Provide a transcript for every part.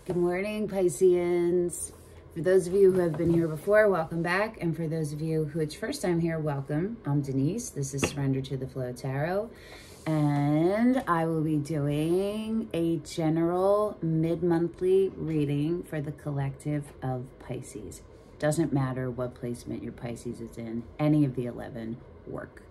Good morning, Pisceans. For those of you who have been here before, welcome back. And for those of you who it's first time here, welcome. I'm Denise. This is Surrender to the Flow Tarot. And I will be doing a general mid-monthly reading for the collective of Pisces. Doesn't matter what placement your Pisces is in. Any of the 11 work.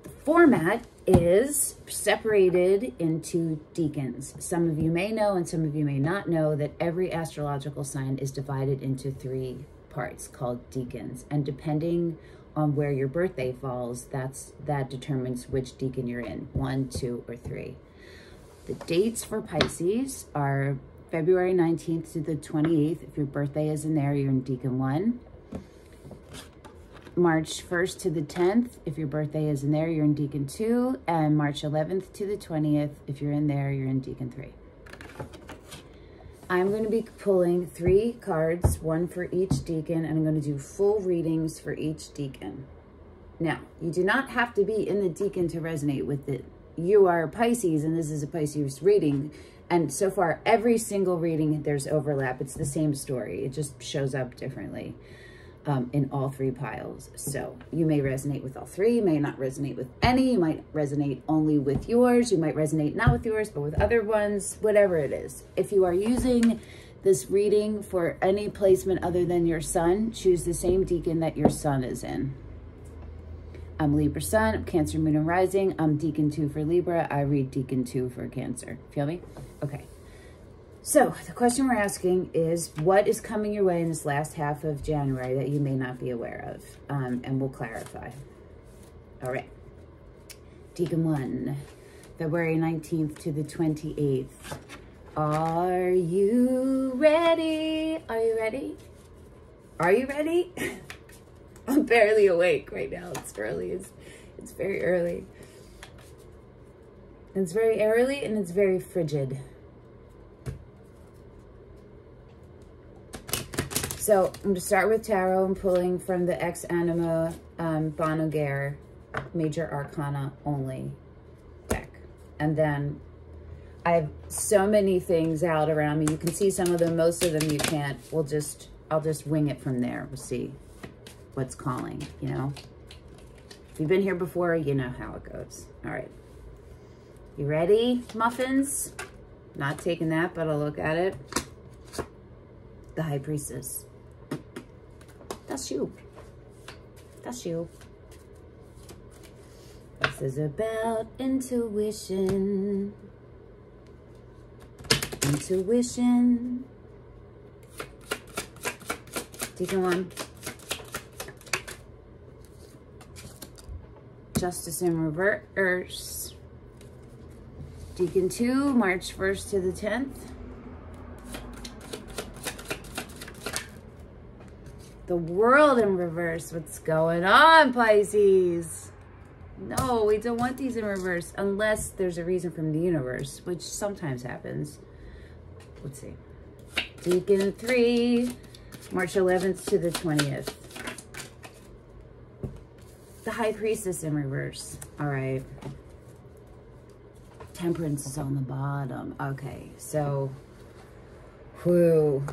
The format is separated into decans. Some of you may know and some of you may not know that every astrological sign is divided into 3 parts called decans. And depending on where your birthday falls, that determines which decan you're in, 1, 2, or 3. The dates for Pisces are February 19th to the 28th. If your birthday is in there, you're in decan 1. March 1st to the 10th, if your birthday is in there, you're in decan 2, and March 11th to the 20th, if you're in there, you're in decan 3. I'm going to be pulling 3 cards, 1 for each decan, and I'm going to do full readings for each decan. Now, you do not have to be in the decan to resonate with it. You are Pisces, and this is a Pisces reading, and so far, every single reading, there's overlap. It's the same story. It just shows up differently. In all 3 piles. So you may resonate with all 3, you may not resonate with any, you might resonate only with yours, you might resonate not with yours, but with other ones, whatever it is. If you are using this reading for any placement other than your sun, choose the same decan that your sun is in. I'm Libra sun, I'm Cancer moon and rising, I'm decan 2 for Libra, I read decan 2 for Cancer. Feel me? Okay. So the question we're asking is, what is coming your way in this last half of January that you may not be aware of? And we'll clarify. All right. Decan 1, February 19th to the 28th. Are you ready? Are you ready? Are you ready? I'm barely awake right now. It's early. It's very early. It's very early and it's very frigid. So I'm going to start with tarot. I'm pulling from the Animo Augure Major Arcana only deck. And then I have so many things out around me. You can see some of them, most of them you can't. I'll just wing it from there. We'll see what's calling, you know. If you've been here before, you know how it goes. All right. You ready, muffins? Not taking that, but I'll look at it. The High Priestess. That's you. That's you. This is about intuition. Intuition. Decan 1. Justice in reverse. Decan 2, March 1st to the 10th. The World in reverse. What's going on, Pisces? No, we don't want these in reverse unless there's a reason from the universe, which sometimes happens. Let's see. Decan 3, March 11th to the 20th. The High Priestess in reverse. All right. Temperance is on the bottom. Okay, so, whew.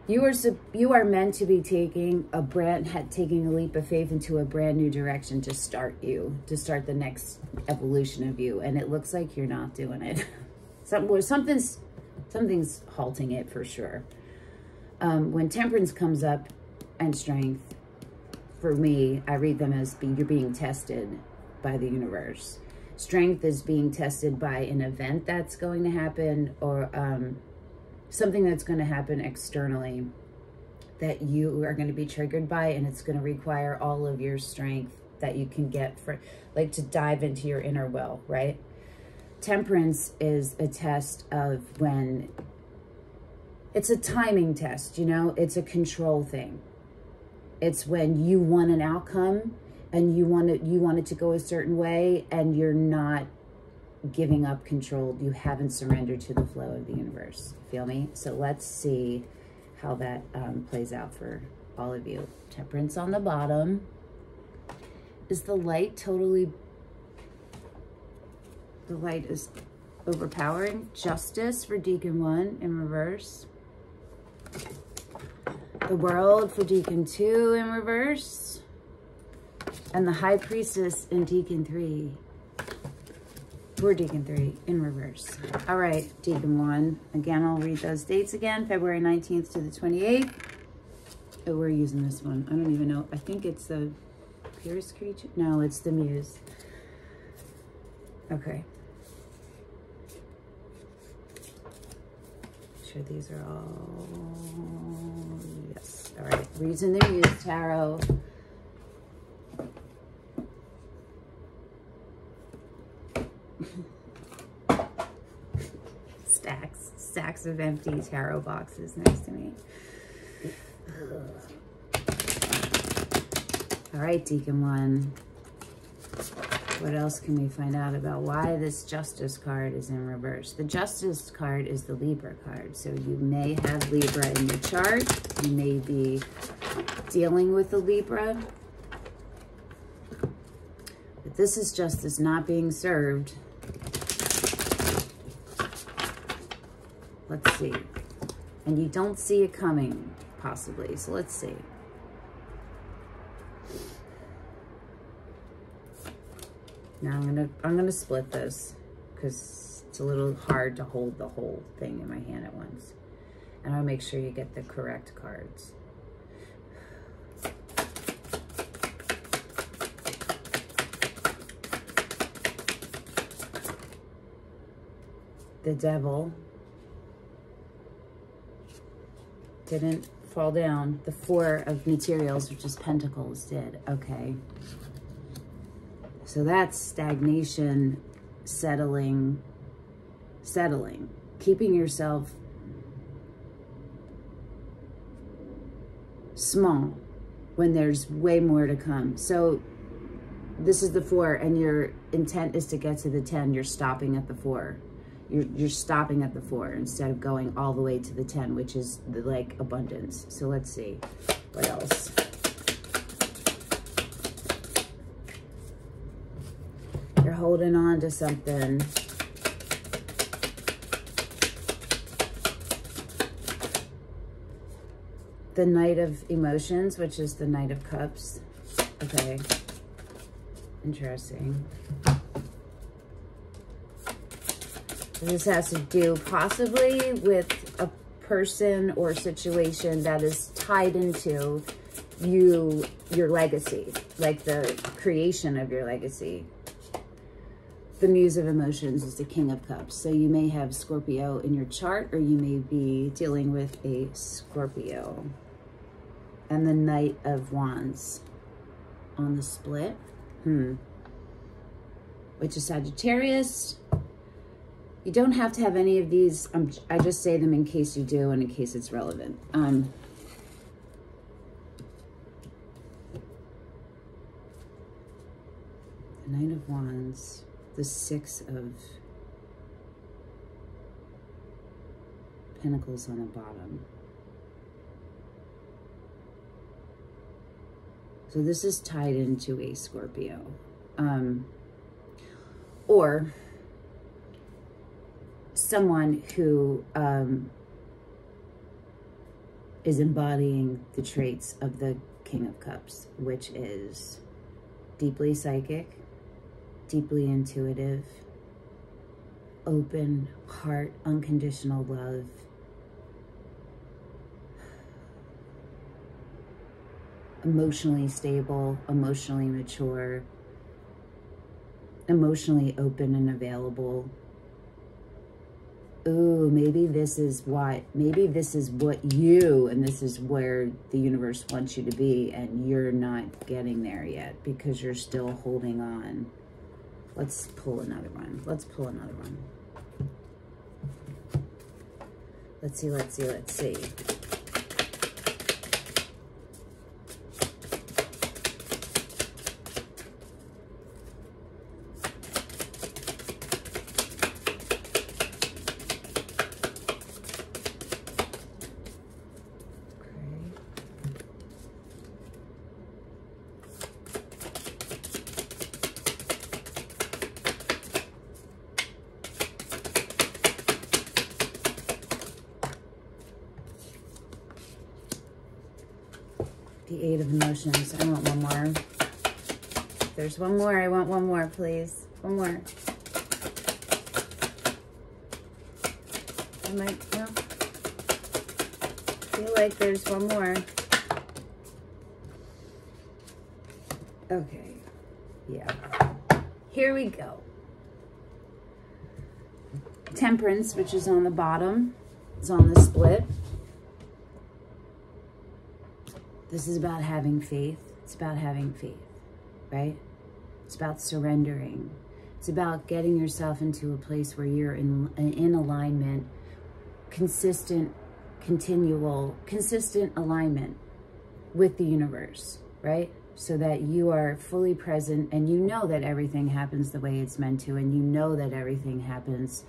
You are meant to be taking a leap of faith into a brand new direction to start the next evolution of you. And it looks like you're not doing it. Something's halting it for sure. When Temperance comes up and Strength, for me, I read them as you're being tested by the universe. Strength is being tested by an event that's going to happen, or something that's going to happen externally that you are going to be triggered by, and it's going to require all of your strength that you can get for, like, to dive into your inner will, right? Temperance is a test of when, it's a timing test, you know, it's a control thing. It's when you want an outcome and you want it to go a certain way, and you're not giving up control. You haven't surrendered to the flow of the universe. Feel me? So let's see how that plays out for all of you. Temperance on the bottom. Is the light totally... The light is overpowering. Justice for Deacon 1 in reverse. The World for Deacon 2 in reverse. And the High Priestess in Deacon 3. For Deacon 3 in reverse. All right, Deacon 1. Again, I'll read those dates again. February 19th to the 28th. Oh, we're using this one. I don't even know. I think it's the Pierce creature. No, it's the Muse. Okay. Sure these are all... Yes. All right. Reason the Muse Tarot. Stacks of empty tarot boxes next to me. All right, Deacon 1. What else can we find out about why this Justice card is in reverse? The Justice card is the Libra card. So you may have Libra in your chart. You may be dealing with the Libra. But this is justice not being served. Let's see. And you don't see it coming, possibly. So let's see. Now I'm gonna split this because it's a little hard to hold the whole thing in my hand at once. And I'll make sure you get the correct cards. The Devil didn't fall down. The Four of Materials, which is Pentacles, did. Okay. So that's stagnation, settling, keeping yourself small when there's way more to come. So this is the 4 and your intent is to get to the 10. You're stopping at the 4. You're stopping at the 4 instead of going all the way to the 10, which is the, like, abundance. So let's see what else. You're holding on to something. The Knight of Emotions, which is the Knight of Cups. Okay. Interesting. This has to do possibly with a person or situation that is tied into your legacy, like the creation of your legacy. The Muse of Emotions is the King of Cups. So you may have Scorpio in your chart, or you may be dealing with a Scorpio. And the Knight of Wands on the split. Which is Sagittarius. You don't have to have any of these. I just say them in case you do and in case it's relevant. The Knight of Wands. The Six of Pentacles on the bottom. So this is tied into a Scorpio. Or someone who is embodying the traits of the King of Cups, which is deeply psychic, deeply intuitive, open heart, unconditional love, emotionally stable, emotionally mature, emotionally open and available. Ooh, maybe this is what you, and this is where the universe wants you to be, and you're not getting there yet because you're still holding on. Let's pull another one. Let's pull another one. Let's see, let's see, let's see. The Eight of Emotions. I want one more. There's one more. I want one more, please. One more. I might, no. I feel like there's one more. Okay. Yeah. Here we go. Temperance, which is on the bottom, is on the split. This is about having faith. It's about having faith, right? It's about surrendering. It's about getting yourself into a place where you're in alignment, consistent alignment with the universe, right? So that you are fully present and you know that everything happens the way it's meant to, and you know that everything happens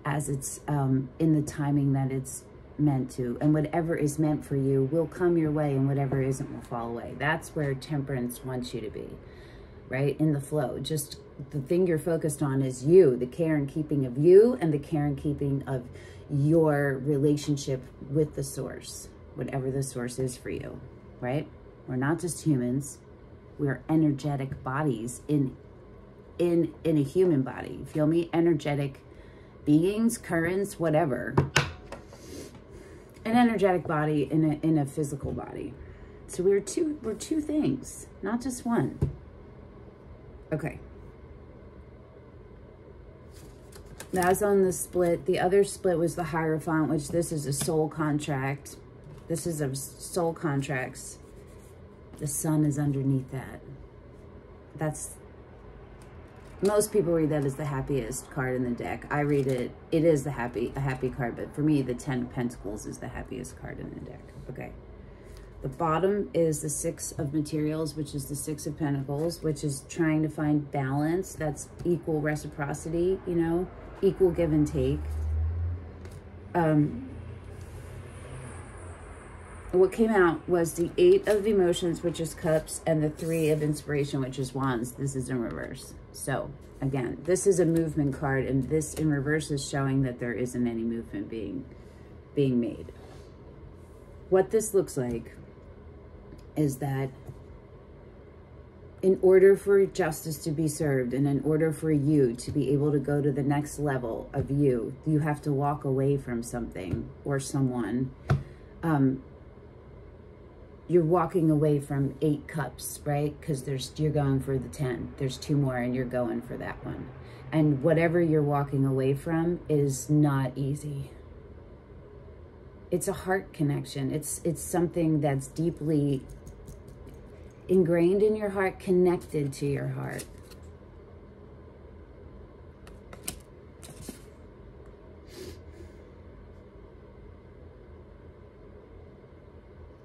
as it's in the timing that it's meant to, and whatever is meant for you will come your way, and whatever isn't will fall away. That's where Temperance wants you to be, right? In the flow. Just the thing you're focused on is you, the care and keeping of you, and the care and keeping of your relationship with the source, whatever the source is for you, right? We're not just humans. We're energetic bodies in a human body. You feel me? Energetic beings, currents, whatever. An energetic body in a physical body. So we're two things, not just one. Okay. That's on the split. The other split was the Hierophant, which this is a soul contract. This is a soul contracts. The sun is underneath that. That's, most people read that as the happiest card in the deck. I read it, it is a happy card, but for me, the 10 of Pentacles is the happiest card in the deck. Okay. The bottom is the Six of Materials, which is the Six of Pentacles, which is trying to find balance. That's equal reciprocity, you know, equal give and take. What came out was the Eight of Emotions, which is Cups, and the Three of Inspiration, which is Wands. This is in reverse. So again, this is a movement card, and this in reverse is showing that there isn't any movement being made. What this looks like is that in order for justice to be served, and in order for you to be able to go to the next level of you, you have to walk away from something or someone. You're walking away from 8 cups, right? Because you're going for the 10. There's 2 more and you're going for that one. And whatever you're walking away from is not easy. It's a heart connection. It's something that's deeply ingrained in your heart, connected to your heart.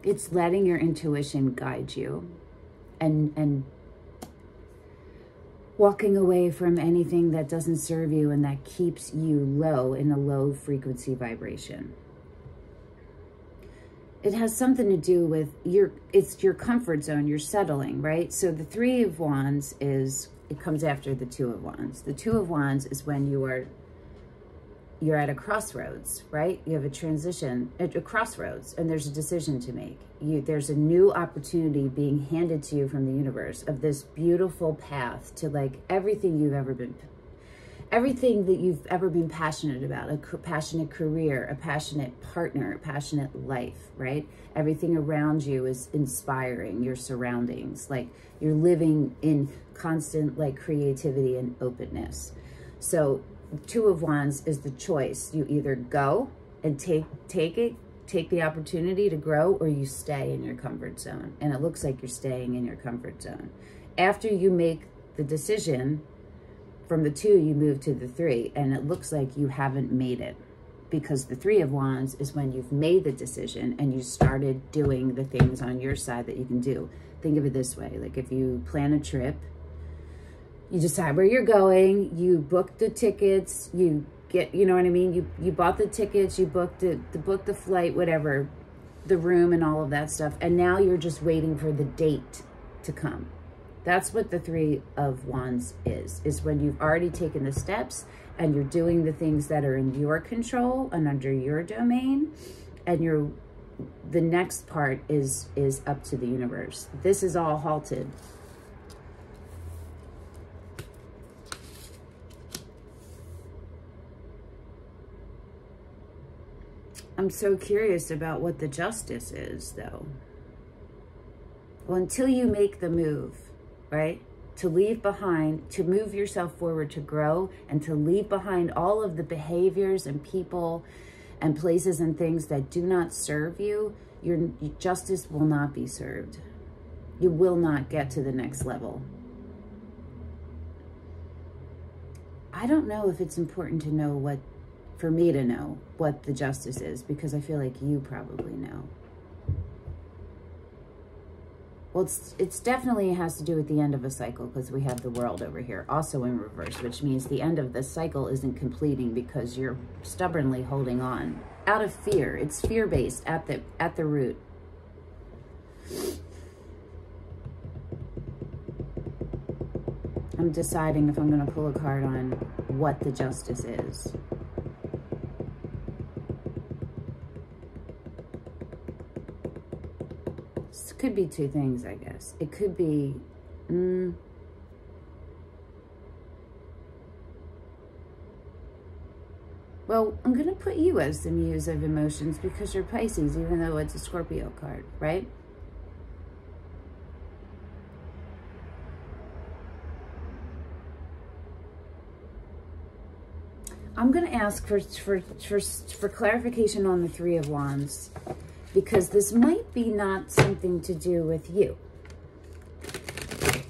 It's letting your intuition guide you and walking away from anything that doesn't serve you and that keeps you low in a low frequency vibration. It has something to do with it's your comfort zone, you're settling, right? So the Three of Wands it comes after the Two of Wands. The Two of Wands is when you're at a crossroads, right? You have a transition at a crossroads, and there's a decision to make. There's a new opportunity being handed to you from the universe of this beautiful path to like everything that you've ever been passionate about, a passionate career, a passionate partner, a passionate life, right? Everything around you is inspiring, your surroundings, like you're living in constant like creativity and openness. So Two of Wands is the choice. You either go and take the opportunity to grow, or you stay in your comfort zone. And it looks like you're staying in your comfort zone. After you make the decision from the 2, you move to the 3, and it looks like you haven't made it, because the Three of Wands is when you've made the decision and you started doing the things on your side that you can do. Think of it this way, like if you plan a trip, you decide where you're going, you book the tickets, you get, you know what I mean? You bought the tickets, you booked the flight, whatever, the room and all of that stuff. And now you're just waiting for the date to come. That's what the Three of Wands is when you've already taken the steps and you're doing the things that are in your control and under your domain, and you're the next part is up to the universe. This is all halted. I'm so curious about what the justice is, though. Well, until you make the move, right? To leave behind, to move yourself forward, to grow, and to leave behind all of the behaviors and people and places and things that do not serve you, your justice will not be served. You will not get to the next level. I don't know if it's important to know what, for me to know what the justice is, because I feel like you probably know. Well, it's definitely has to do with the end of a cycle, because we have the World over here also in reverse, which means the end of this cycle isn't completing because you're stubbornly holding on out of fear. It's fear-based at the root. I'm deciding if I'm going to pull a card on what the justice is. This could be two things, I guess. It could be... Well, I'm going to put you as the Muse of emotions because you're Pisces, even though it's a Scorpio card, right? I'm going to ask for clarification on the Three of Wands, because this might be not something to do with you.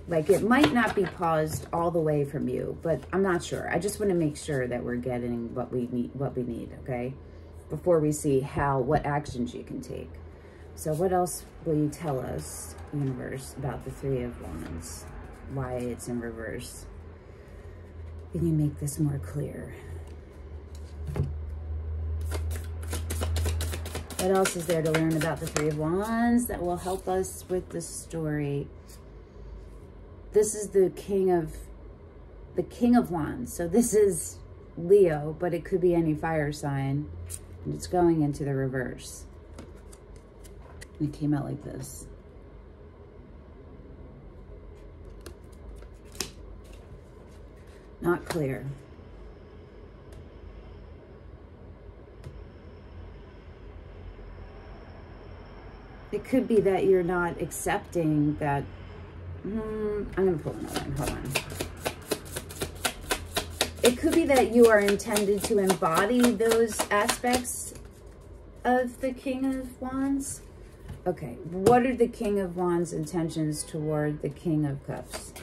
Like, it might not be paused all the way from you, but I'm not sure. I just want to make sure that we're getting what we need, okay? Before we see what actions you can take. So what else will you tell us, universe, about the Three of Wands? Why it's in reverse? Can you make this more clear? What else is there to learn about the Three of Wands that will help us with the story? This is the King of Wands. So this is Leo, but it could be any fire sign. And it's going into the reverse. And it came out like this. Not clear. It could be that you're not accepting that. I'm going to pull another one. Hold on. It could be that you are intended to embody those aspects of the King of Wands. Okay. What are the King of Wands' intentions toward the King of Cups?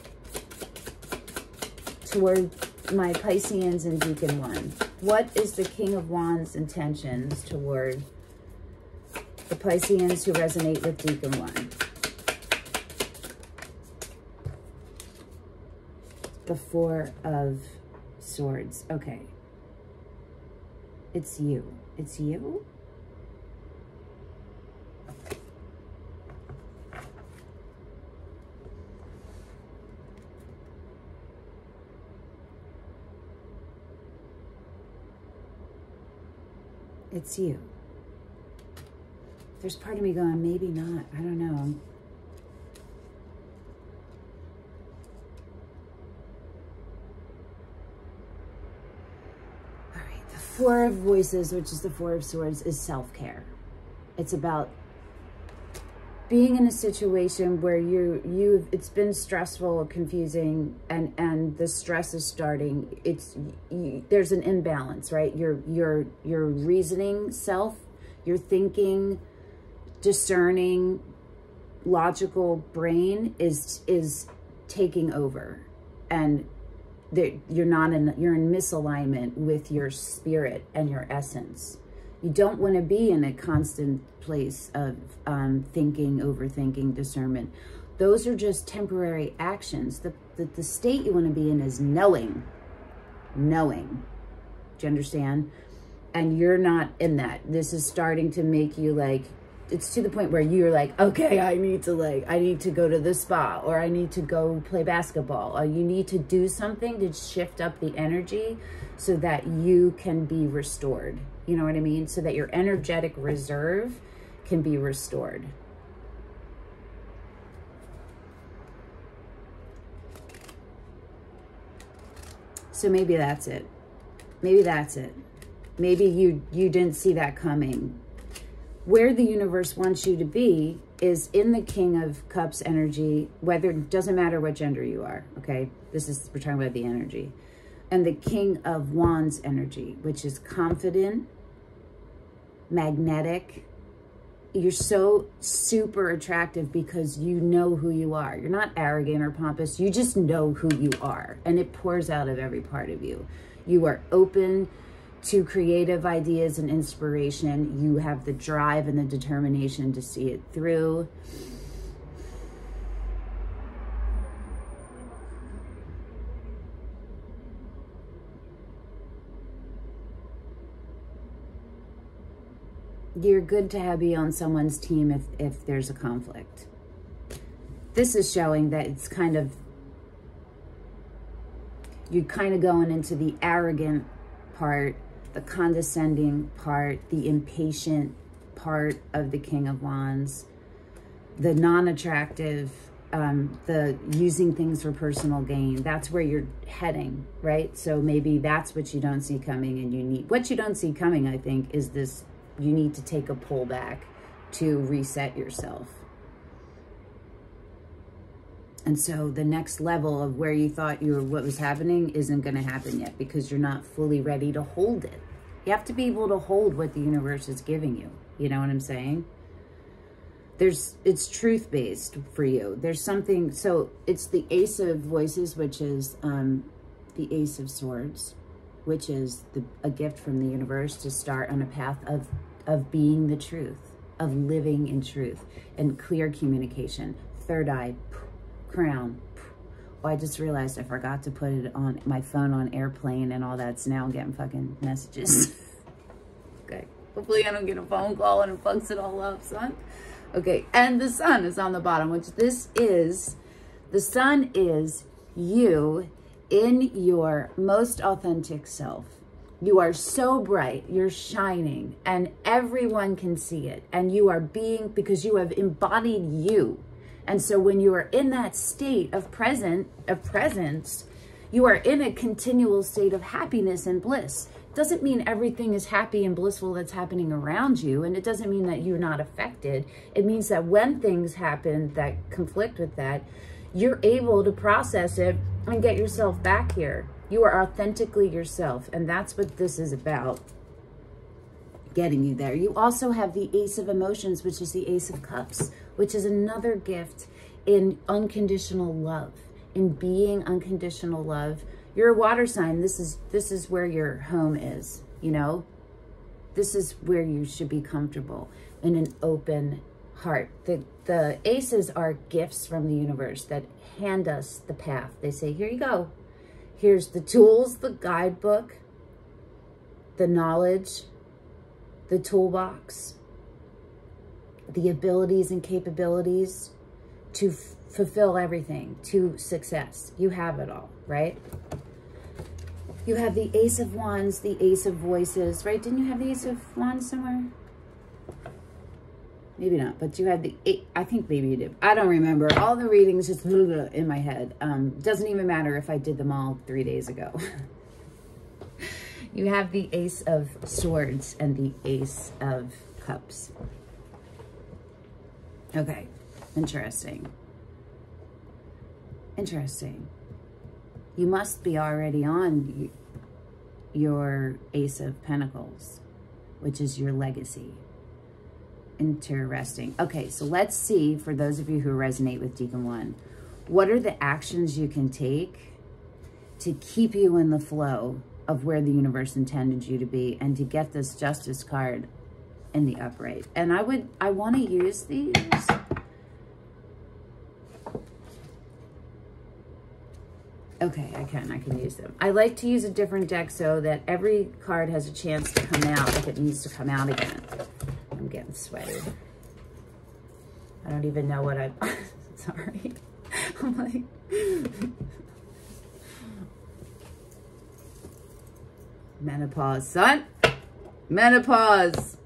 Toward my Pisceans and Deacon 1. What is the King of Wands' intentions toward the Pisceans who resonate with Deacon 1? The Four of Swords. Okay. It's you. It's you? It's you. There's part of me going, maybe not. I don't know. Four of Voices, which is the Four of Swords, is self-care. It's about being in a situation where it's been stressful, confusing, and the stress is starting. There's an imbalance, right? Your reasoning self, your thinking, discerning, logical brain is taking over, and you're in misalignment with your spirit and your essence. You don't want to be in a constant place of thinking, overthinking, discernment. Those are just temporary actions. The state you want to be in is knowing. Do you understand? And you're not in that. This is starting to make you like, it's to the point where you're like, okay, I need to go to the spa, or I need to go play basketball. Or you need to do something to shift up the energy so that you can be restored. You know what I mean? So that your energetic reserve can be restored. So maybe that's it. Maybe that's it. Maybe you didn't see that coming. Where the universe wants you to be is in the King of Cups energy, whether, doesn't matter what gender you are, okay? We're talking about the energy. And the King of Wands energy, which is confident, magnetic. You're so super attractive because you know who you are. You're not arrogant or pompous. You just know who you are. And it pours out of every part of you. You are open to creative ideas and inspiration. You have the drive and the determination to see it through. You're good to be on someone's team if there's a conflict. This is showing that it's kind of, you're kind of going into the arrogant part, the condescending part, the impatient part of the King of Wands, the non-attractive, the using things for personal gain. That's where you're heading, right? So maybe that's what you don't see coming, and you need, what you don't see coming, I think, is this, you need to take a pull back to reset yourself. And so the next level of where you thought you were, what was happening isn't going to happen yet because you're not fully ready to hold it. You have to be able to hold what the universe is giving you. You know what I'm saying? It's truth-based for you. There's something, so it's the Ace of Voices, which is the Ace of Swords, which is a gift from the universe to start on a path of being the truth, of living in truth and clear communication. Third eye, crown. Oh, I just realized I forgot to put it on my phone on airplane and all that. So now I'm getting fucking messages. Okay. Hopefully I don't get a phone call and it fucks it all up, son. Okay. And the sun is on the bottom, which this is, the sun is you in your most authentic self. You are so bright, you're shining, and everyone can see it. And you are being, because you have embodied you. And so when you are in that state of presence, you are in a continual state of happiness and bliss. Doesn't mean everything is happy and blissful that's happening around you. And it doesn't mean that you're not affected. It means that when things happen that conflict with that, you're able to process it and get yourself back here. You are authentically yourself. And that's what this is about, getting you there. You also have the Ace of Emotions, which is the Ace of Cups, which is another gift in unconditional love, in being unconditional love. You're a water sign. This is where your home is, you know? This is where you should be comfortable, in an open heart. The aces are gifts from the universe that hand us the path. They say, here you go. Here's the tools, the guidebook, the knowledge, the toolbox, the abilities and capabilities to fulfill everything, to success. You have it all, right? You have the Ace of Wands, the Ace of Voices, right? Didn't you have the Ace of Wands somewhere? Maybe not, but you had the eight. I think maybe you did. I don't remember. All the readings just in my head. Doesn't even matter if I did them all 3 days ago. You have the Ace of Swords and the Ace of Cups. Okay, interesting. Interesting. You must be already on your Ace of Pentacles, which is your legacy. Interesting. Okay, so let's see, for those of you who resonate with Deacon 1, what are the actions you can take to keep you in the flow of where the universe intended you to be, and to get this Justice card in the upright. And I want to use these. Okay, I can use them. I like to use a different deck so that every card has a chance to come out if it needs to come out again. I'm getting sweaty. I don't even know what I'm sorry. I'm like menopause, son. Menopause.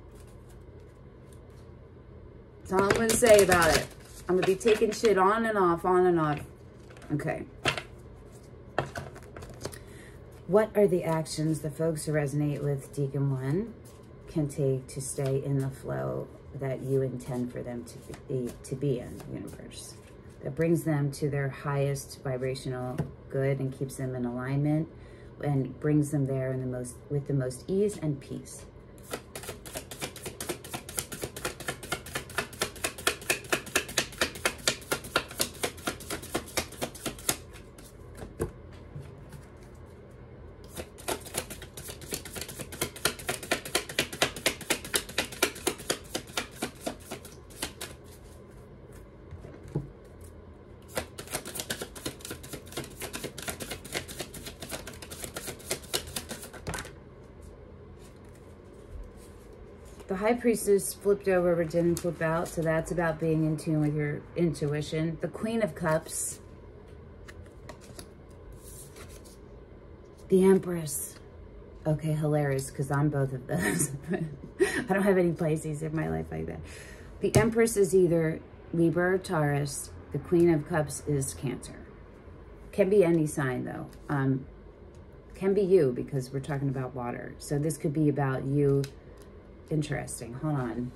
That's all I'm going to say about it. I'm going to be taking shit on and off, on and off. Okay. What are the actions the folks who resonate with Deacon 1 can take to stay in the flow that you intend for them to be in the universe? That brings them to their highest vibrational good and keeps them in alignment and brings them there in with the most ease and peace. The High Priestess flipped over but didn't flip out, so that's about being in tune with your intuition. The Queen of Cups. The Empress. Okay, hilarious, because I'm both of those. I don't have any Pisces in my life like that. The Empress is either Libra or Taurus. The Queen of Cups is Cancer. Can be any sign, though. Can be you, because we're talking about water. So this could be about you. Interesting. Hold on.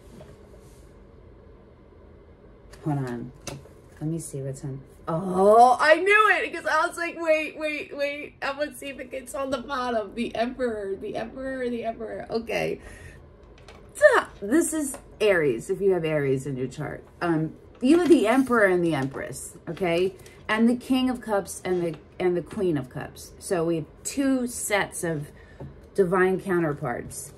Hold on. Let me see what's on. Oh, I knew it, because I was like, wait. I'm going to see if it gets on the bottom. The Emperor, the Emperor, the Emperor. Okay. So, this is Aries, if you have Aries in your chart. You are the Emperor and the Empress, okay? And the King of Cups and the Queen of Cups. So we have two sets of divine counterparts.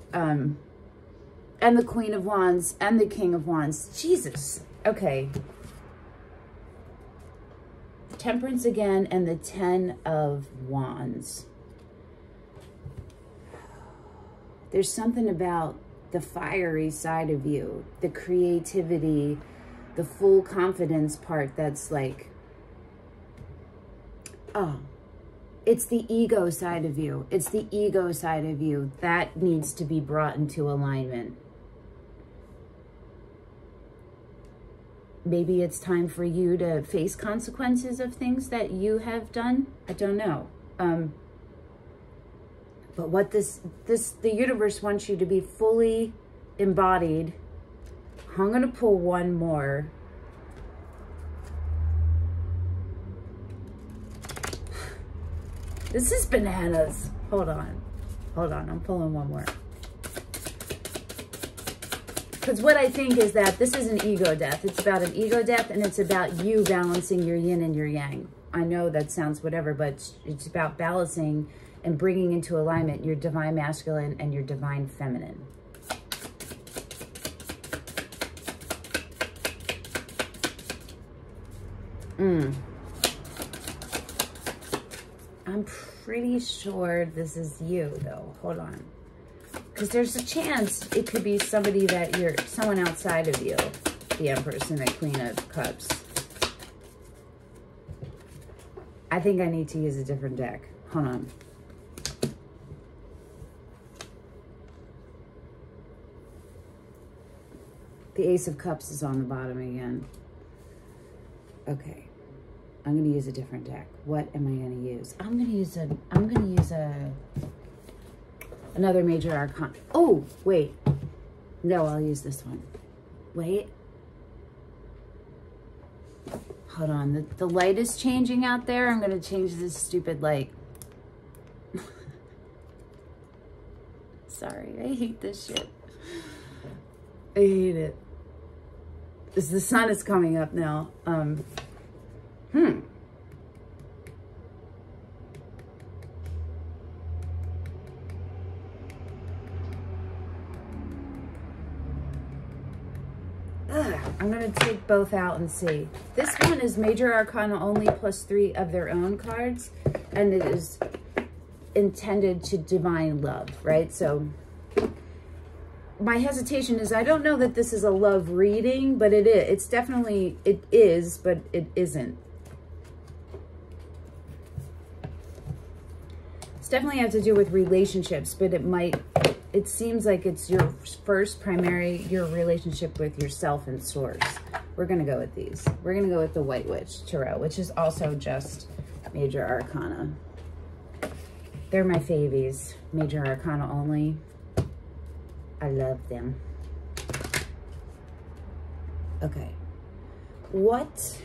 And the Queen of Wands and the King of Wands. Jesus. Okay. Temperance again and the 10 of Wands. There's something about the fiery side of you, the creativity, the full confidence part that's like, oh, it's the ego side of you. It's the ego side of you that needs to be brought into alignment. Maybe it's time for you to face consequences of things that you have done. I don't know. But what the universe wants you to be fully embodied. I'm going to pull one more. This is bananas. Hold on. I'm pulling one more. Because what I think is that this is an ego death. It's about an ego death, and it's about you balancing your yin and your yang. I know that sounds whatever, but it's about balancing and bringing into alignment your divine masculine and your divine feminine. I'm pretty sure this is you, though. Hold on. Because there's a chance it could be somebody that someone outside of you. The Empress and the Queen of Cups. I think I need to use a different deck. Hold on. The Ace of Cups is on the bottom again. Okay. I'm going to use a different deck. What am I going to use? I'm going to use another major arcana. Oh, wait. No, I'll use this one. Wait. Hold on. The light is changing out there. I'm going to change this stupid light. Sorry. I hate this shit. I hate it. The sun is coming up now. I'm going to take both out and see. This one is Major Arcana only +3 of their own cards. And it is intended to divine love, right? So my hesitation is I don't know that this is a love reading, but it is. It's definitely, it is, but it isn't. It's definitely have to do with relationships, but it might it seems like it's your first primary, your relationship with yourself and source. We're going to go with these. We're going to go with the White Witch Tarot, which is also just Major Arcana. They're my favies. Major Arcana only. I love them. Okay. What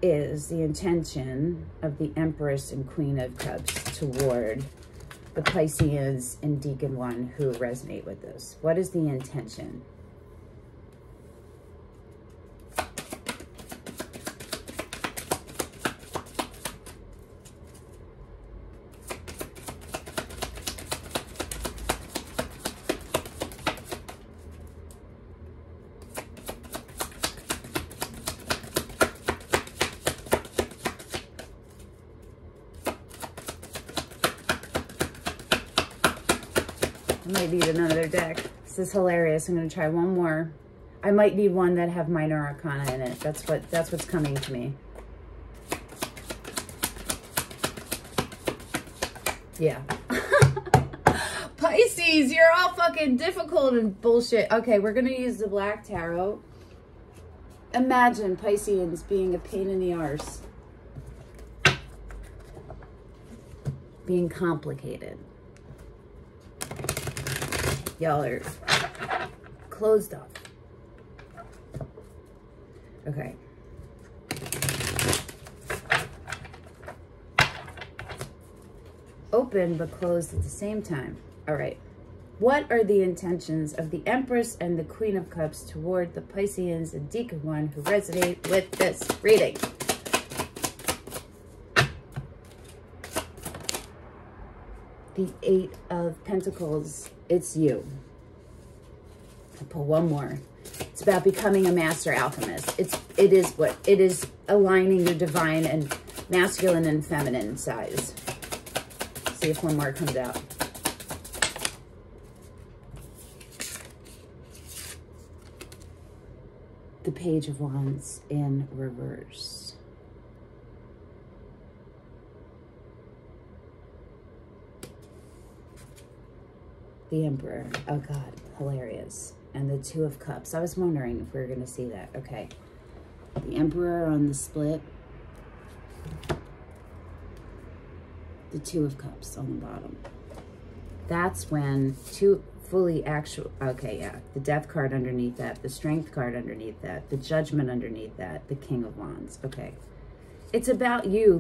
is the intention of the Empress and Queen of Cups toward the Pisceans and Deacon 1 who resonate with this? What is the intention? I might need another deck. This is hilarious. I'm going to try one more. I might need one that have minor arcana in it. That's what's coming to me. Yeah. Pisces, you're all fucking difficult and bullshit. Okay, we're going to use the Black Tarot. Imagine Pisceans being a pain in the arse. Being complicated. Y'all are closed off. Okay. Open but closed at the same time. All right. What are the intentions of the Empress and the Queen of Cups toward the Pisceans and Deacon 1 who resonate with this reading? The Eight of Pentacles. It's you. I'll pull one more. It's about becoming a master alchemist. It is aligning your divine and masculine and feminine sides. See if one more comes out. The Page of Wands in reverse. The Emperor. Oh God, hilarious. And the Two of Cups. I was wondering if we were going to see that. Okay. The Emperor on the split. The Two of Cups on the bottom. That's when two fully actual... Okay, yeah. The Death card underneath that. The Strength card underneath that. The Judgment underneath that. The King of Wands. Okay. It's about you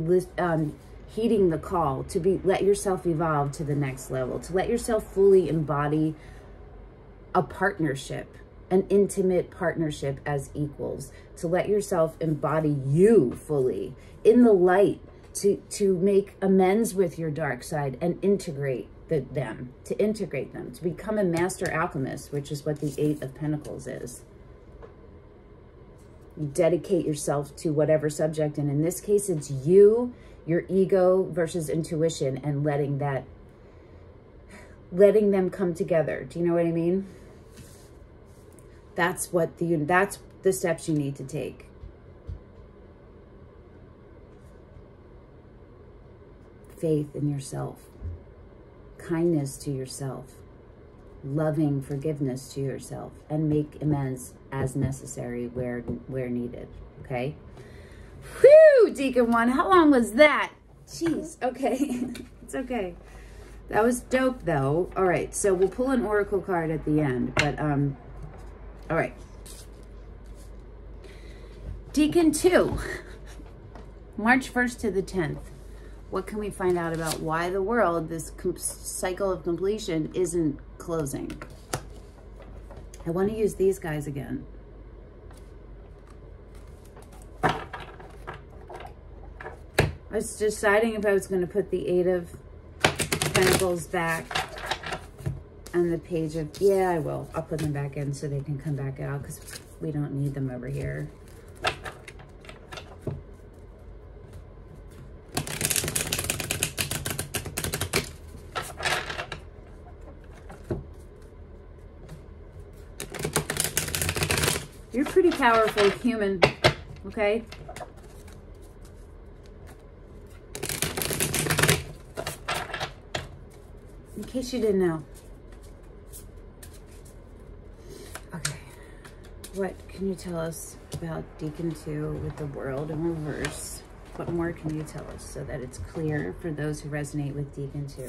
heeding the call to let yourself evolve to the next level, to let yourself fully embody a partnership, an intimate partnership as equals, to let yourself embody you fully in the light, to make amends with your dark side and integrate them, to become a master alchemist, which is what the Eight of Pentacles is. You dedicate yourself to whatever subject, and in this case, it's you, your ego versus intuition, and letting them come together. Do you know what I mean? That's the steps you need to take. Faith in yourself, kindness to yourself, loving forgiveness to yourself, and make amends as necessary where needed. Okay. Whew, Deacon 1, how long was that? Jeez, okay. It's okay. That was dope, though. All right, so we'll pull an oracle card at the end, but, all right. Deacon 2, March 1st to the 10th. What can we find out about why the world, this cycle of completion, isn't closing? I want to use these guys again. I was deciding if I was going to put the Eight of Pentacles back and the Page of... Yeah, I will. I'll put them back in so they can come back out because we don't need them over here. You're a pretty powerful human, okay? In case you didn't know. What can you tell us about Deacon 2 with the world in reverse? What more can you tell us so that it's clear for those who resonate with Deacon 2?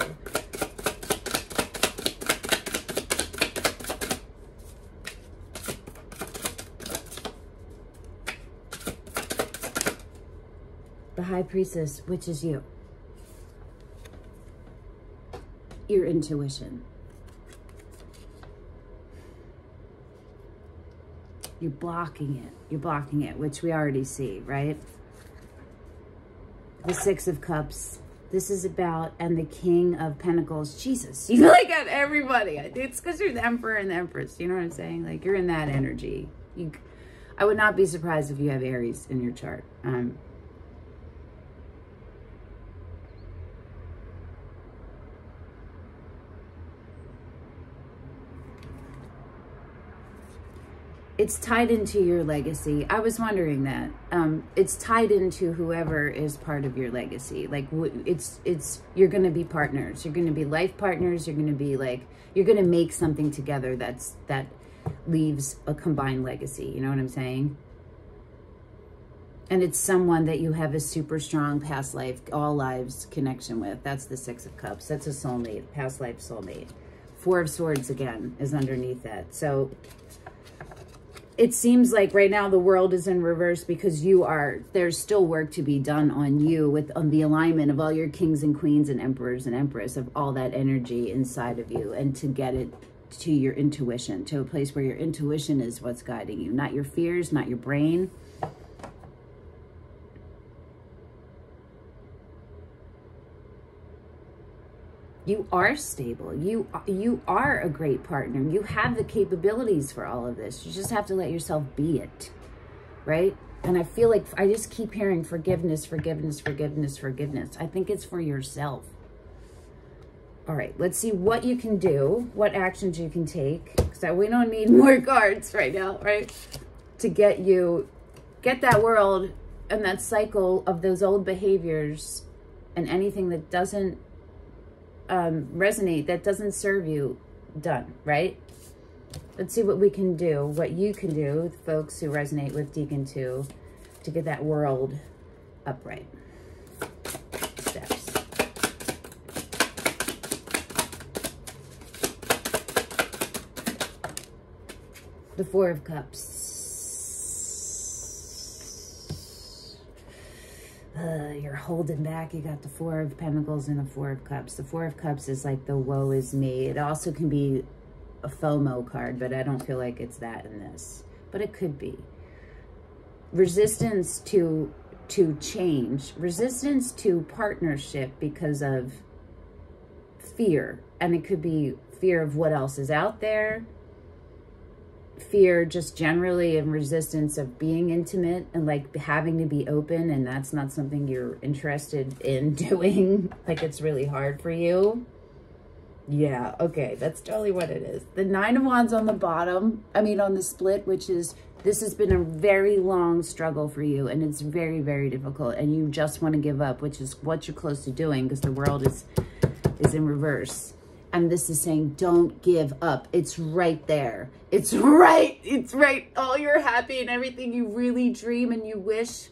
The High Priestess, which is you. Your intuition. You're blocking it. You're blocking it, which we already see, right? The Six of Cups. This is about, and the King of Pentacles. Jesus, you like got everybody. It's because you're the Emperor and the Empress. You know what I'm saying? Like, you're in that energy. I would not be surprised if you have Aries in your chart. It's tied into your legacy. I was wondering that. It's tied into whoever is part of your legacy. Like, you're going to be partners. You're going to be life partners. You're going to be like, you're going to make something together that leaves a combined legacy. You know what I'm saying? And it's someone that you have a super strong past life, all lives connection with. That's the Six of Cups. That's a soulmate, past life soulmate. Four of Swords again is underneath that. So it seems like right now the world is in reverse because there's still work to be done on you on the alignment of all your kings and queens and emperors and empress, of all that energy inside of you, and to get it to your intuition, to a place where your intuition is what's guiding you, not your fears, not your brain. You are stable. You are a great partner. You have the capabilities for all of this. You just have to let yourself be it, right? And I feel like I just keep hearing forgiveness, forgiveness, forgiveness, forgiveness. I think it's for yourself. All right, let's see what you can do, what actions you can take, because we don't need more cards right now, right? To get that world and that cycle of those old behaviors and anything that doesn't resonate, that doesn't serve you, done, right? Let's see what we can do, what you can do, folks who resonate with Deacon 2, to get that world upright. Steps. The Four of Cups. You're holding back. You got the Four of Pentacles and the Four of Cups. The Four of Cups is like the woe is me. It also can be a FOMO card, but I don't feel like it's that in this. But it could be. Resistance to change. Resistance to partnership because of fear. And it could be fear of what else is out there. Fear just generally, and resistance of being intimate and like having to be open, and that's not something you're interested in doing. Like, it's really hard for you. Yeah, okay, that's totally what it is. The Nine of Wands on the bottom, I mean on the split, which is, this has been a very long struggle for you, and it's very, very difficult, and you just want to give up, which is what you're close to doing, because the world is in reverse. And this is saying, don't give up. It's right there. It's right. It's right. All your happy and everything you really dream and you wish,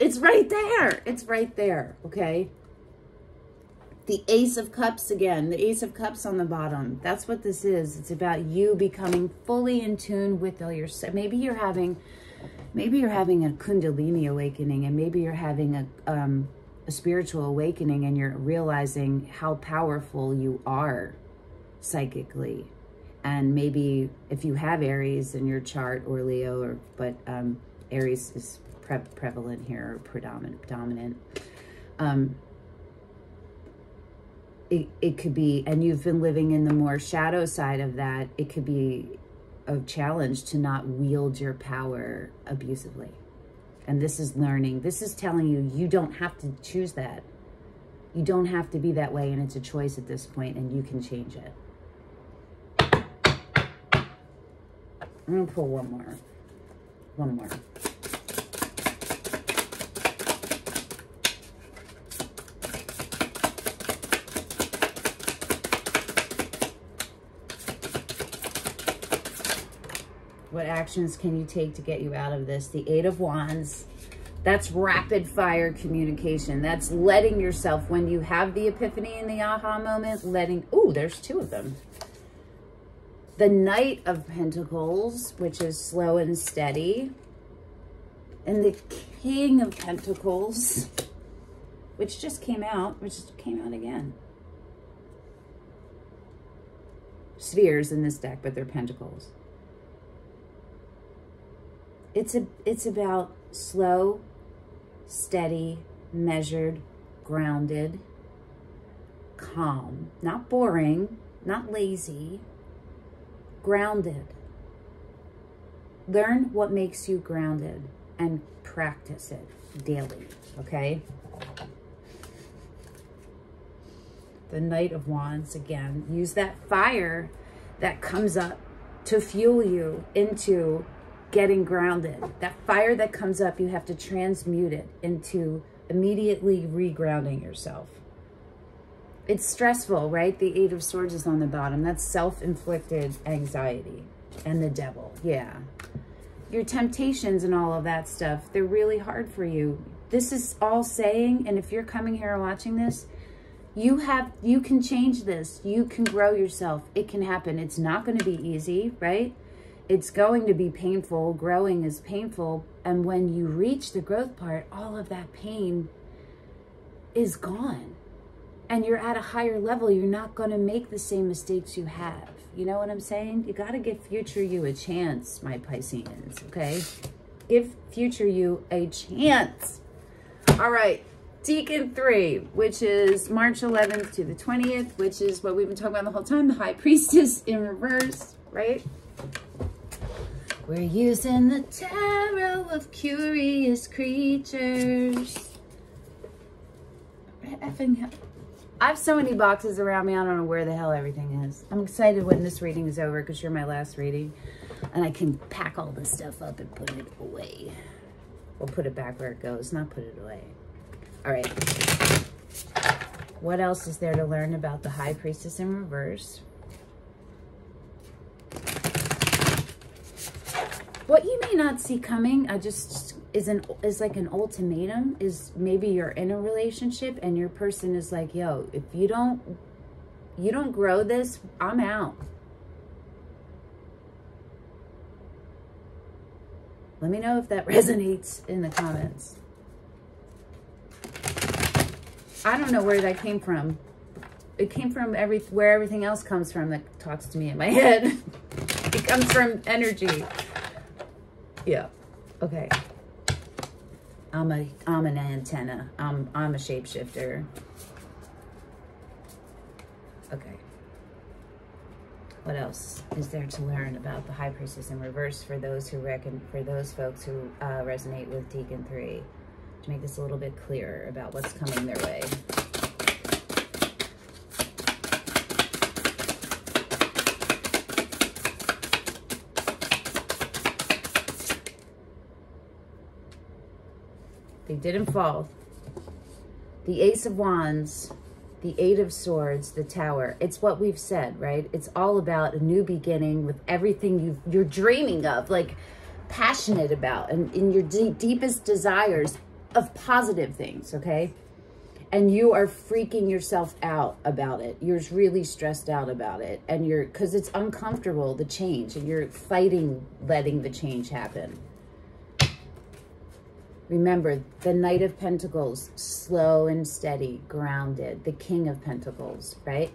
it's right there. It's right there. Okay. The Ace of Cups again. The Ace of Cups on the bottom. That's what this is. It's about you becoming fully in tune with all your, maybe you're having a Kundalini awakening, and maybe you're having a spiritual awakening, and you're realizing how powerful you are psychically. And maybe if you have Aries in your chart, or Leo, but Aries is prevalent here, or dominant. It could be, and you've been living in the more shadow side of that, it could be a challenge to not wield your power abusively. And this is learning. This is telling you, you don't have to choose that. You don't have to be that way, and it's a choice at this point, and you can change it. I'm going to pull one more. One more. What actions can you take to get you out of this? The Eight of Wands. That's rapid fire communication. That's letting yourself, when you have the epiphany and the aha moment, letting, ooh, there's two of them. The Knight of Pentacles, which is slow and steady. And the King of Pentacles, which just came out, again. Spheres in this deck, but they're pentacles. It's about slow, steady, measured, grounded, calm, not boring, not lazy, grounded. Learn what makes you grounded and practice it daily, okay? The Knight of Wands, again, use that fire that comes up to fuel you into getting grounded. That fire that comes up, you have to transmute it into immediately regrounding yourself. It's stressful, right? The Eight of Swords is on the bottom. That's self-inflicted anxiety. And the Devil, yeah. Your temptations and all of that stuff, they're really hard for you. This is all saying, and if you're coming here and watching this, you can change this. You can grow yourself. It can happen. It's not going to be easy, right? It's going to be painful. Growing is painful. And when you reach the growth part, all of that pain is gone. And you're at a higher level. You're not going to make the same mistakes you have. You know what I'm saying? You got to give future you a chance, my Pisceans, okay? Give future you a chance. All right. Deacon 3, which is March 11th to the 20th, which is what we've been talking about the whole time, the High Priestess in reverse, right? We're using the Tarot of Curious Creatures. Effing hell. I have so many boxes around me, I don't know where the hell everything is. I'm excited when this reading is over because you're my last reading. And I can pack all this stuff up and put it away. Or put it back where it goes, not put it away. All right. What else is there to learn about the High Priestess in reverse? What you may not see coming, is like an ultimatum, is maybe you're in a relationship and your person is like, yo, if you don't grow this, I'm out. Let me know if that resonates in the comments. I don't know where that came from. It came from where everything else comes from that talks to me in my head. It comes from energy. Yeah. Okay. I'm an antenna. I'm a shapeshifter. Okay. What else is there to learn about the High Priestess in reverse for those folks who resonate with Deacon 3? To make this a little bit clearer about what's coming their way. They didn't fall. The Ace of Wands, the Eight of Swords, the Tower. It's what we've said, right? It's all about a new beginning with everything you're dreaming of, like passionate about, and in your deepest desires of positive things, okay? And you are freaking yourself out about it. You're really stressed out about it. And because it's uncomfortable, the change, and you're fighting letting the change happen. Remember, the Knight of Pentacles, slow and steady, grounded. The King of Pentacles, right?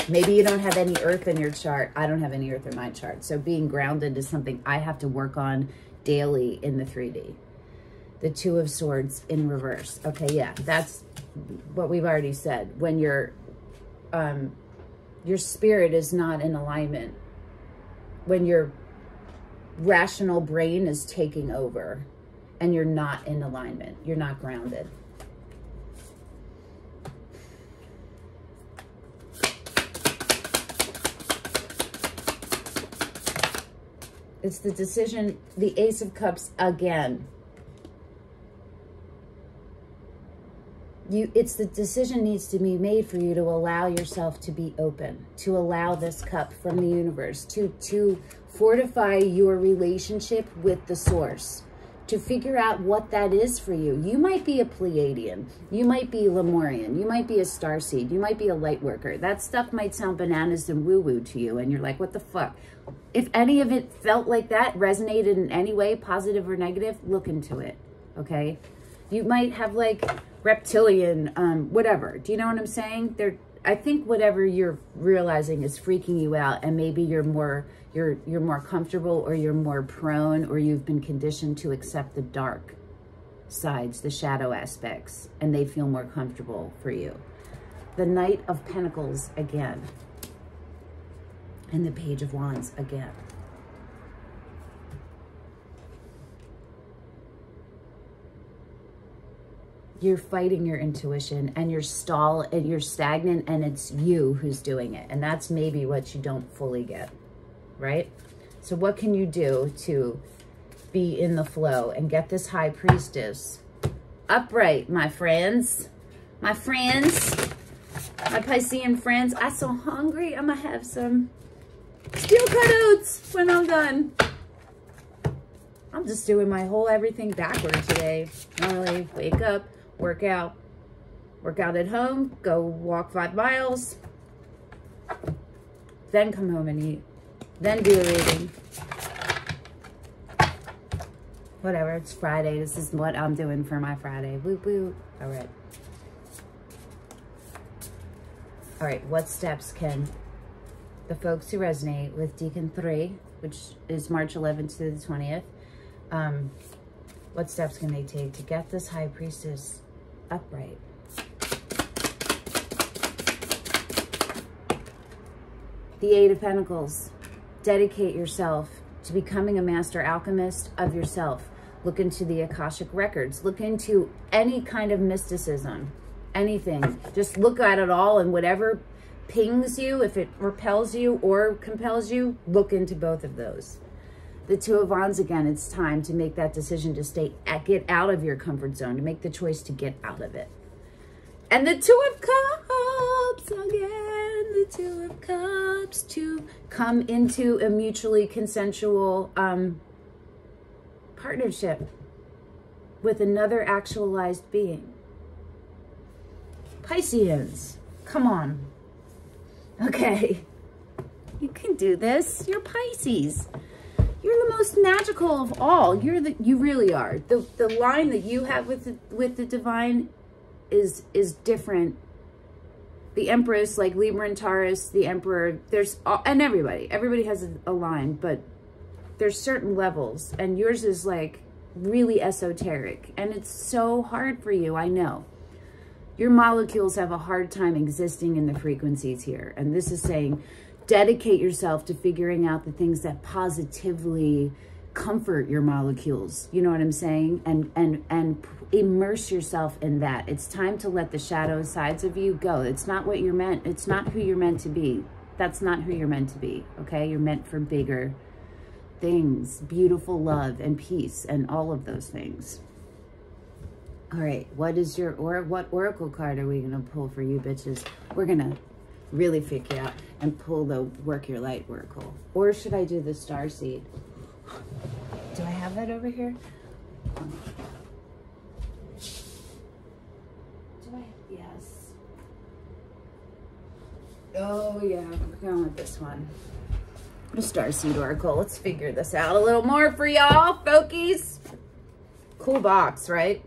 Maybe you don't have any earth in your chart. I don't have any earth in my chart. So being grounded is something I have to work on daily in the 3D. The Two of Swords in reverse. Okay, yeah, that's what we've already said. When your spirit is not in alignment, when your rational brain is taking over and you're not in alignment, you're not grounded. It's the decision, the Ace of Cups again. It's the decision needs to be made for you to allow yourself to be open, to allow this cup from the universe, to fortify your relationship with the source, to figure out what that is for you. You might be a Pleiadian, you might be Lemurian, you might be a Starseed, you might be a light worker. That stuff might sound bananas and woo-woo to you, and you're like, what the fuck? If any of it felt like that, resonated in any way, positive or negative, look into it, okay? You might have like reptilian, whatever. Do you know what I'm saying? I think whatever you're realizing is freaking you out, and maybe you're more comfortable, or you're more prone, or you've been conditioned to accept the dark sides, the shadow aspects, and they feel more comfortable for you. The Knight of Pentacles again, and the Page of Wands again. You're fighting your intuition, and you're stagnant, and it's you who's doing it. And that's maybe what you don't fully get, right? So what can you do to be in the flow and get this High Priestess upright, my friends? My friends, my Piscean friends, I'm so hungry. I'm gonna have some steel cut oats when I'm done. I'm just doing my whole everything backward today. Normally, wake up, work out at home, go walk 5 miles, then come home and eat, then do a reading. Whatever, it's Friday. This is what I'm doing for my Friday. Woo woo. All right. All right, what steps can the folks who resonate with Deacon 3, which is March 11th to the 20th, what steps can they take to get this High Priestess upright? The Eight of Pentacles. Dedicate yourself to becoming a master alchemist of yourself. Look into the Akashic records. Look into any kind of mysticism, anything. Just look at it all, and whatever pings you, if it repels you or compels you, look into both of those. The Two of Wands again, it's time to make that decision to get out of your comfort zone, to make the choice to get out of it. And the Two of Cups again, the Two of Cups, to come into a mutually consensual partnership with another actualized being. Pisceans, come on. Okay, you can do this. You're Pisces. You're the most magical of all. You really are. The line that you have with the divine is different. The Empress, like Libra and Taurus, the Emperor, and everybody has a line, but there's certain levels, and yours is like really esoteric, and it's so hard for you, I know. Your molecules have a hard time existing in the frequencies here, and this is saying dedicate yourself to figuring out the things that positively comfort your molecules. You know what I'm saying? And immerse yourself in that. It's time to let the shadow sides of you go. It's not what you're meant. It's not who you're meant to be. That's not who you're meant to be. Okay? You're meant for bigger things, beautiful love and peace and all of those things. All right. What oracle card are we going to pull for you bitches? We're going to really figure out and pull the Work Your Light oracle. Or should I do the Starseed? Do I have that over here? Do I? Yes. Oh yeah, we're going with this one. The Starseed oracle. Let's figure this out a little more for y'all, folkies. Cool box, right?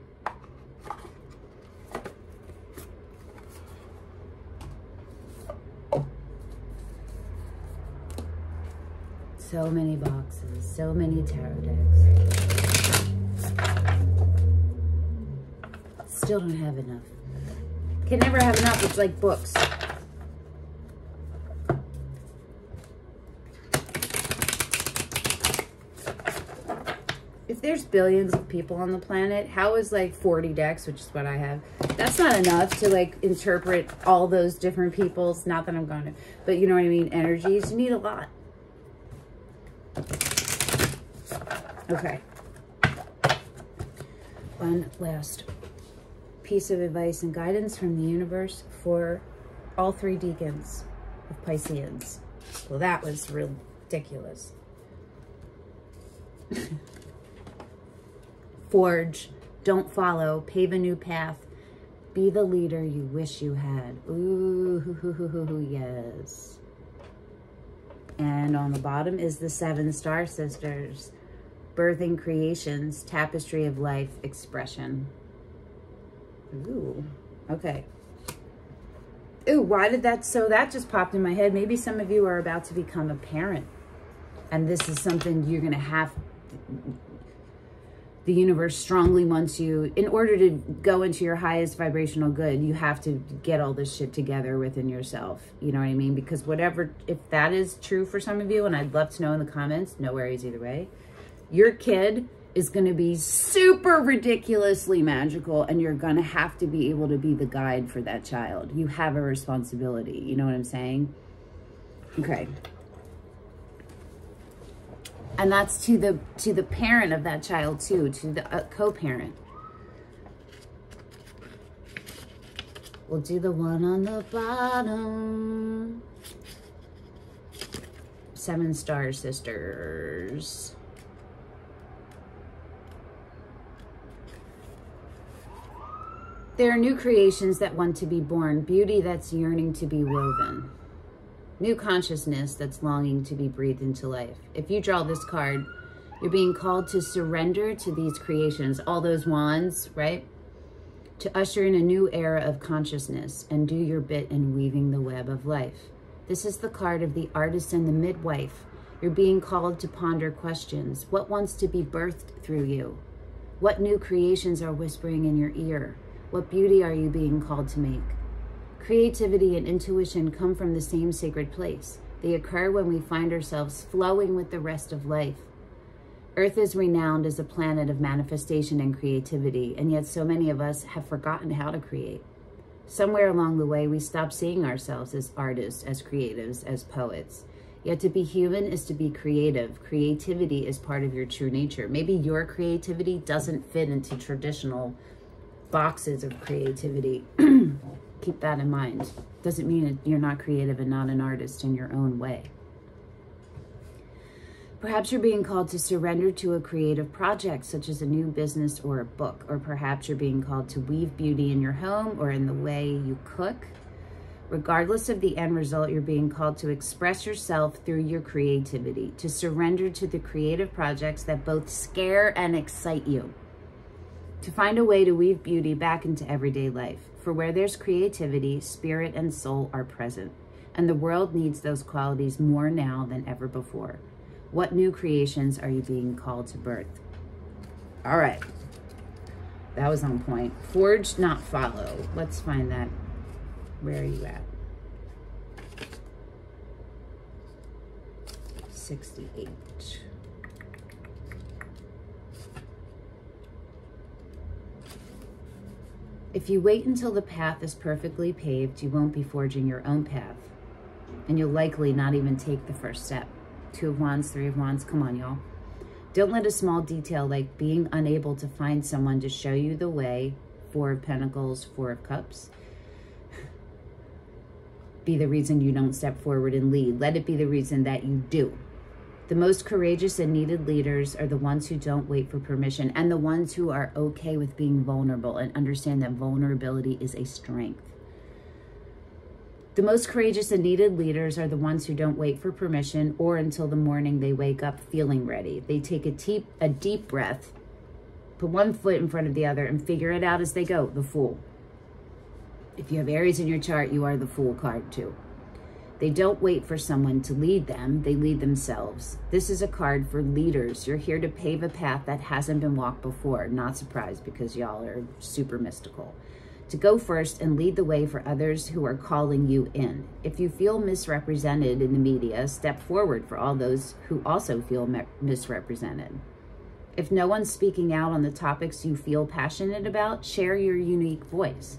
So many boxes, so many tarot decks. Still don't have enough. Can never have enough. It's like books. If there's billions of people on the planet, how is like 40 decks, which is what I have, that's not enough to like interpret all those different people's, not that I'm going to, but you know what I mean, energies. You need a lot. Okay. One last piece of advice and guidance from the universe for all 3 deacons of Pisceans. Well, that was ridiculous. Forge, don't follow, pave a new path, be the leader you wish you had. Ooh, yes. And on the bottom is the 7 Star Sisters. Birthing creations, tapestry of life, expression. Ooh, okay. Ooh, why did that, so that just popped in my head. Maybe some of you are about to become a parent. And this is something you're going to have, the universe strongly wants you, in order to go into your highest vibrational good, you have to get all this shit together within yourself. You know what I mean? Because whatever, if that is true for some of you, and I'd love to know in the comments, no worries either way, your kid is going to be super ridiculously magical, and you're going to have to be able to be the guide for that child. You have a responsibility. You know what I'm saying? Okay. And that's to the parent of that child too, to the co-parent. We'll do the one on the bottom. 7 Star Sisters. There are new creations that want to be born, beauty that's yearning to be woven, new consciousness that's longing to be breathed into life. If you draw this card, you're being called to surrender to these creations, all those wands, right? To usher in a new era of consciousness and do your bit in weaving the web of life. This is the card of the artist and the midwife. You're being called to ponder questions. What wants to be birthed through you? What new creations are whispering in your ear? What beauty are you being called to make? Creativity and intuition come from the same sacred place. They occur when we find ourselves flowing with the rest of life. Earth is renowned as a planet of manifestation and creativity, and yet so many of us have forgotten how to create. Somewhere along the way, we stopped seeing ourselves as artists, as creatives, as poets. Yet to be human is to be creative. Creativity is part of your true nature. Maybe your creativity doesn't fit into traditional boxes of creativity. Keep that in mind. Doesn't mean that you're not creative and not an artist in your own way. Perhaps you're being called to surrender to a creative project, such as a new business or a book. Or perhaps you're being called to weave beauty in your home or in the way you cook. Regardless of the end result, you're being called to express yourself through your creativity, to surrender to the creative projects that both scare and excite you. To find a way to weave beauty back into everyday life. For where there's creativity, spirit and soul are present. And the world needs those qualities more now than ever before. What new creations are you being called to birth? All right. That was on point. Forge, not follow. Let's find that. Where are you at? 68. If you wait until the path is perfectly paved, you won't be forging your own path. And you'll likely not even take the first step. 2 of Wands, 3 of Wands. Come on, y'all. Don't let a small detail like being unable to find someone to show you the way, 4 of Pentacles, 4 of Cups, be the reason you don't step forward and lead. Let it be the reason that you do. The most courageous and needed leaders are the ones who don't wait for permission, and the ones who are okay with being vulnerable and understand that vulnerability is a strength. The most courageous and needed leaders are the ones who don't wait for permission or until the morning they wake up feeling ready. They take a deep breath, put one foot in front of the other, and figure it out as they go. The Fool. If you have Aries in your chart, you are the Fool card too. They don't wait for someone to lead them, they lead themselves. This is a card for leaders. You're here to pave a path that hasn't been walked before. Not surprised, because y'all are super mystical. To go first and lead the way for others who are calling you in. If you feel misrepresented in the media, step forward for all those who also feel misrepresented. If no one's speaking out on the topics you feel passionate about, share your unique voice.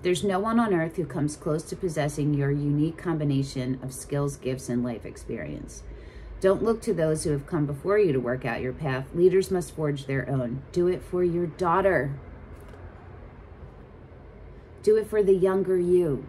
There's no one on earth who comes close to possessing your unique combination of skills, gifts, and life experience. Don't look to those who have come before you to work out your path. Leaders must forge their own. Do it for your daughter. Do it for the younger you.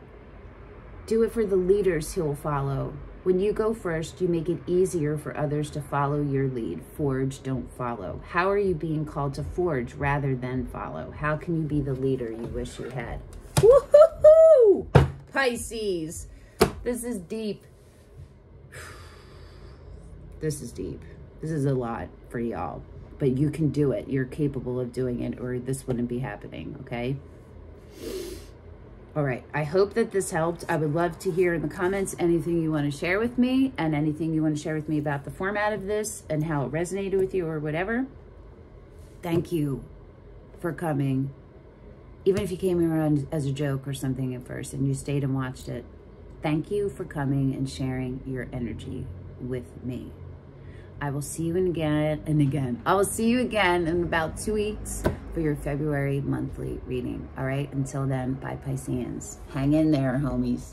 Do it for the leaders who will follow. When you go first, you make it easier for others to follow your lead. Forge, don't follow. How are you being called to forge rather than follow? How can you be the leader you wish you had? Woo-hoo-hoo! Pisces. This is deep. This is deep. This is a lot for y'all. But you can do it. You're capable of doing it, or this wouldn't be happening, okay? All right. I hope that this helped. I would love to hear in the comments anything you want to share with me, and anything you want to share with me about the format of this and how it resonated with you or whatever. Thank you for coming. Even if you came around as a joke or something at first and you stayed and watched it, thank you for coming and sharing your energy with me. I will see you again. I will see you again in about 2 weeks for your February monthly reading. All right. Until then, bye, Pisceans. Hang in there, homies.